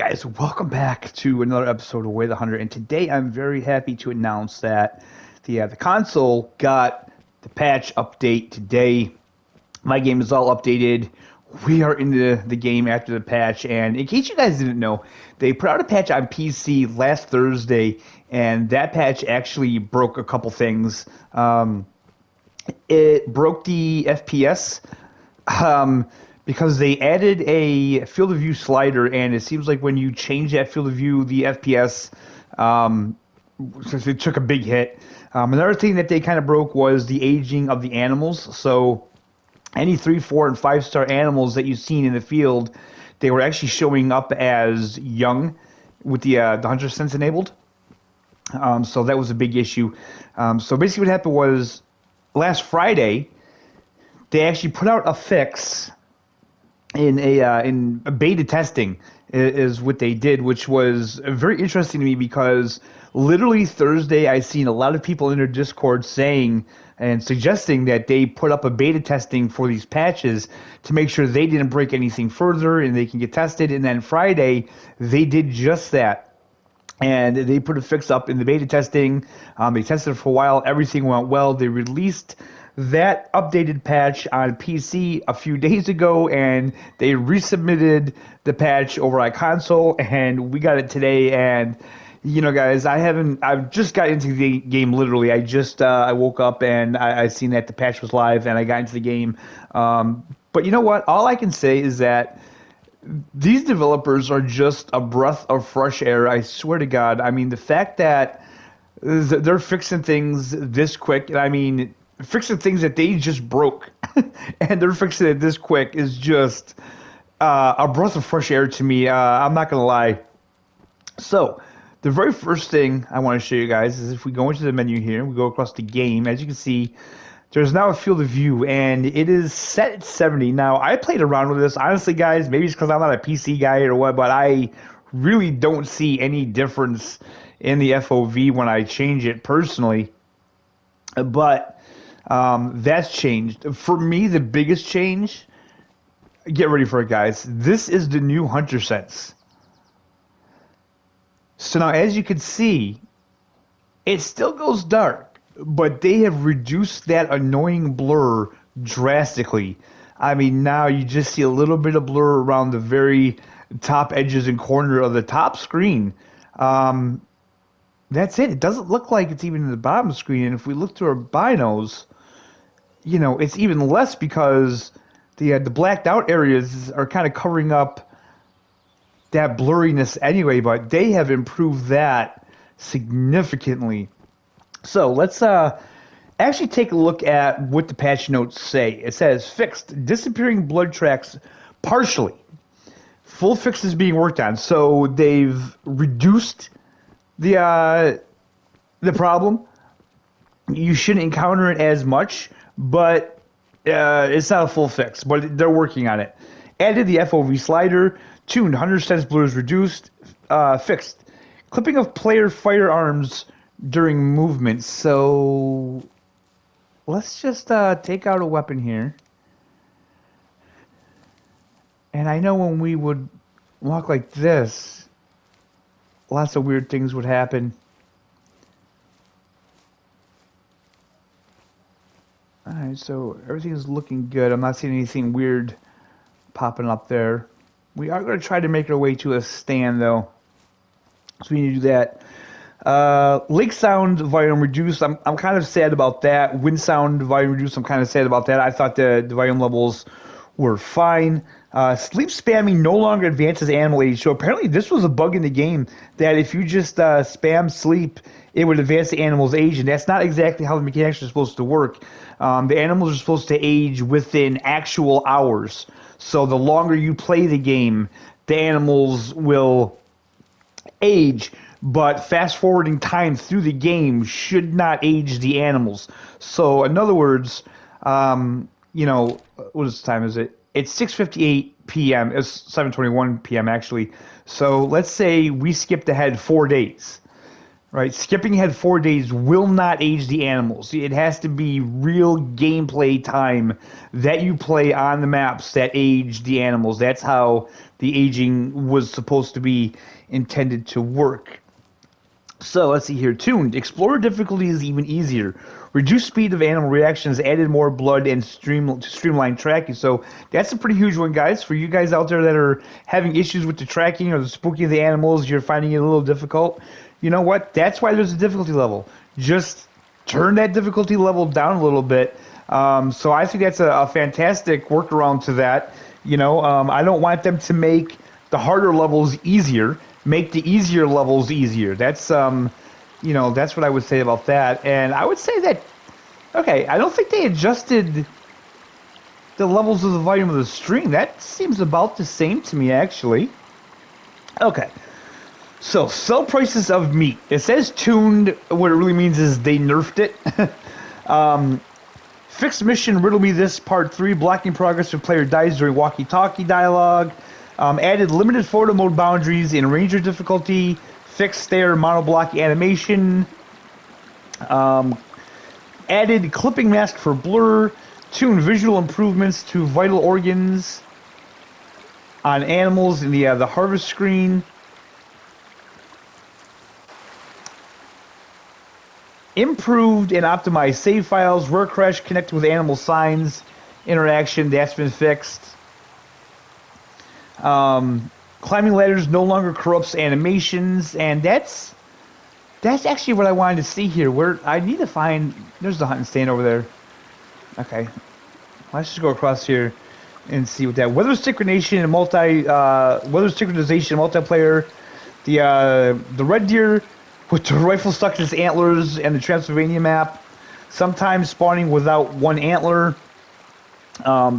guys, welcome back to another episode of Way the Hunter. And today I'm very happy to announce that the console got the patch update today. My game is all updated. We are in the game after the patch. And in case you guys didn't know, they put out a patch on PC last Thursday, and that patch actually broke a couple things. It broke the FPS. Because they added a field of view slider, and it seems like when you change that field of view, the FPS, since it took a big hit. Another thing that they kind of broke was the aging of the animals. So any 3, 4, and 5-star animals that you've seen in the field, they were actually showing up as young with the hunter sense enabled. So that was a big issue. So basically, what happened was last Friday they actually put out a fix in a beta testing is what they did, which was very interesting to me because literally Thursday I seen a lot of people in their Discord saying and suggesting that they put up a beta testing for these patches to make sure they didn't break anything further and they can get tested. And then Friday they did just that. And they put a fix up in the beta testing. They tested it for a while. Everything went well. They released that updated patch on PC a few days ago, and they resubmitted the patch over on console, and we got it today. And guys, I've just got into the game literally. I woke up and I seen that the patch was live, and I got into the game. But you know what? All I can say is that these developers are just a breath of fresh air. I swear to God. I mean, the fact that they're fixing things this quick. I mean, fixing things that they just broke, and they're fixing it this quick is just a breath of fresh air to me. I'm not gonna lie. So, the very first thing I want to show you guys is if we go into the menu here, we go across the game. As you can see, there's now a field of view, and it is set at 70. Now, I played around with this. Honestly, guys, maybe it's because I'm not a PC guy or what, but I really don't see any difference in the FOV when I change it personally. But that's changed. For me, the biggest change, get ready for it, guys. This is the new Hunter Sense. So now, as you can see, it still goes dark, but they have reduced that annoying blur drastically. I mean, now you just see a little bit of blur around the very top edges and corner of the top screen. That's it. It doesn't look like it's even in the bottom screen. And if we look through our binos, it's even less because the blacked out areas are kind of covering up that blurriness anyway, but they have improved that significantly. So let's actually take a look at what the patch notes say. It says fixed disappearing blood tracks partially. Full fix is being worked on. So they've reduced the problem. You shouldn't encounter it as much, but it's not a full fix. But they're working on it. Added the FOV slider. Tuned. Hunter sense blur is reduced. Fixed. Clipping of player firearms during movement. So let's just take out a weapon here. And I know when we would walk like this, lots of weird things would happen. Alright, so everything is looking good. I'm not seeing anything weird popping up there. We are going to try to make our way to a stand, though. So we need to do that. Lake sound volume reduced. I'm kind of sad about that. Wind sound volume reduced. I'm kind of sad about that. I thought the volume levels were fine. Sleep spamming no longer advances animal age. So apparently this was a bug in the game that if you just spam sleep, it would advance the animal's age, and that's not exactly how the mechanics are supposed to work. The animals are supposed to age within actual hours. So the longer you play the game, the animals will age, but fast forwarding time through the game should not age the animals. So in other words, what time is it? It's 6:58 p.m. It's 7:21 p.m. actually. So let's say we skipped ahead 4 days. Right, skipping ahead 4 days will not age the animals. It has to be real gameplay time that you play on the maps that age the animals. That's how the aging was supposed to be intended to work. So let's see here. Tuned. Explorer difficulty is even easier. Reduced speed of animal reactions, added more blood, and streamlined tracking. So that's a pretty huge one, guys. For you guys out there that are having issues with the tracking or the spooking of the animals, you're finding it a little difficult. You know what? That's why there's a difficulty level. Just turn that difficulty level down a little bit. So I think that's a fantastic workaround to that. I don't want them to make the harder levels easier. Make the easier levels easier. That's what I would say about that. And I would say that, okay, I don't think they adjusted the levels of the volume of the stream. That seems about the same to me, actually. Okay. So, sell prices of meat. It says tuned. What it really means is they nerfed it. Fixed mission, riddle me this, part 3, blocking progress if player dies during walkie-talkie dialogue. Added limited photo mode boundaries in ranger difficulty. Fixed stare monoblock animation. Added clipping mask for blur. Tuned visual improvements to vital organs on animals in the harvest screen. Improved and optimized save files. Rare crash connected with animal signs. Interaction, that's been fixed. Climbing ladders no longer corrupts animations, and that's actually what I wanted to see here. Where I need to find, there's the hunting stand over there. Okay, let's just go across here and see what that weather synchronization and multiplayer. The red deer with the rifle stuck in its antlers and the Transylvania map, sometimes spawning without one antler.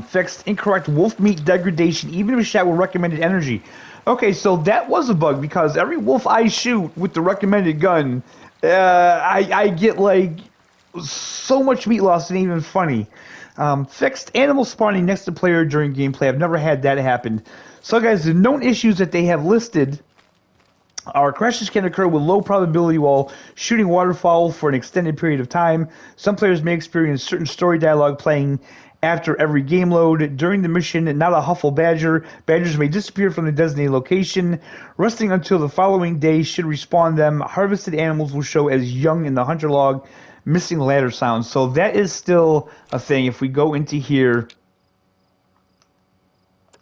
Fixed incorrect wolf meat degradation, even if shot with recommended energy. Okay, so that was a bug because every wolf I shoot with the recommended gun, I get like so much meat loss, it ain't even funny. Fixed animal spawning next to player during gameplay. I've never had that happen. So guys, the known issues that they have listed are crashes can occur with low probability while shooting waterfowl for an extended period of time. Some players may experience certain story dialogue playing after every game load. During the mission, not a Huffle Badger. Badgers may disappear from the designated location. Resting until the following day should respawn them. Harvested animals will show as young in the hunter log. Missing ladder sounds. So that is still a thing. If we go into here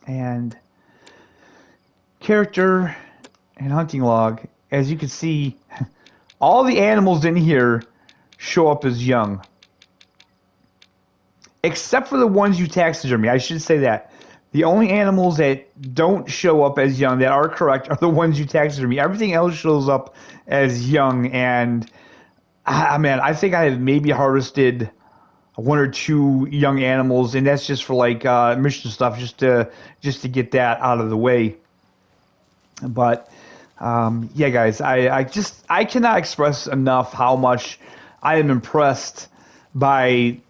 and character and hunting log, as you can see, all the animals in here show up as young. Except for the ones you taxidermy. I should say that. The only animals that don't show up as young that are correct are the ones you taxidermy. Everything else shows up as young, and man, I think I have maybe harvested 1 or 2 young animals, and that's just for like mission stuff, just to get that out of the way. But yeah, guys, I cannot express enough how much I am impressed by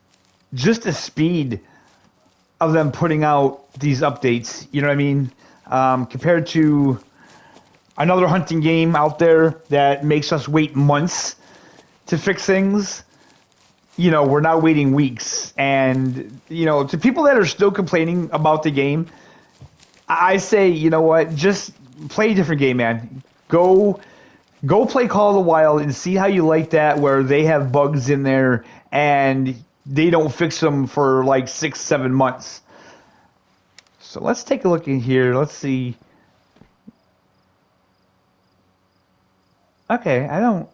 just the speed of them putting out these updates. You know what I mean? Compared to another hunting game out there that makes us wait months to fix things, we're now waiting weeks. And, to people that are still complaining about the game, I say, you know what, just play a different game, man. Go play Call of the Wild and see how you like that, where they have bugs in there and they don't fix them for like 6-7 months. So let's take a look in here. Let's see. Okay, I don't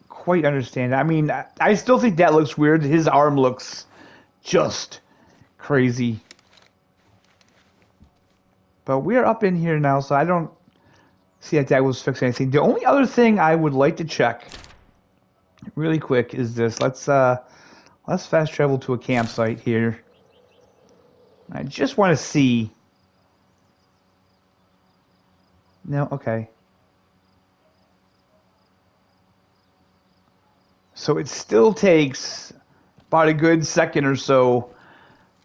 quite understand. I mean, I still think that looks weird. His arm looks just crazy. But we're up in here now, so I don't see that was fixing anything. The only other thing I would like to check really quick is this. Let's fast travel to a campsite here. I just want to see. No, okay. So it still takes about a good second or so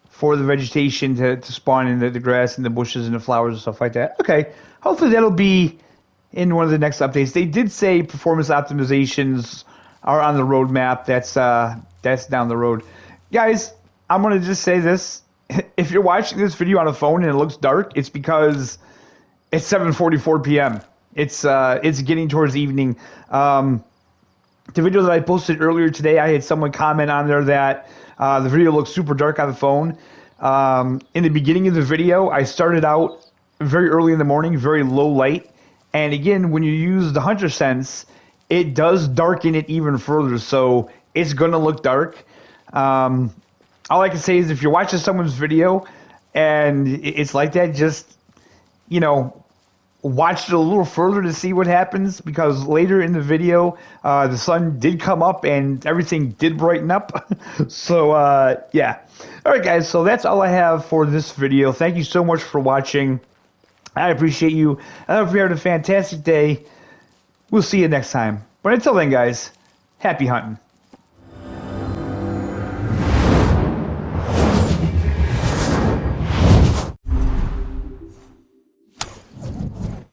for the vegetation to spawn in the grass and the bushes and the flowers and stuff like that. Okay, hopefully that'll be in one of the next updates. They did say performance optimizations are on the roadmap. That's down the road. Guys, I'm gonna just say this. If you're watching this video on a phone and it looks dark, it's because it's 7:44 p.m. It's getting towards evening. The video that I posted earlier today, I had someone comment on there that the video looks super dark on the phone. In the beginning of the video, I started out very early in the morning, very low light. And again, when you use the Hunter Sense, it does darken it even further. So it's going to look dark. All I can say is if you're watching someone's video and it's like that, just, watch it a little further to see what happens, because later in the video, the sun did come up and everything did brighten up. So, yeah. All right, guys. So that's all I have for this video. Thank you so much for watching. I appreciate you. I hope you had a fantastic day. We'll see you next time. But until then, guys, happy hunting.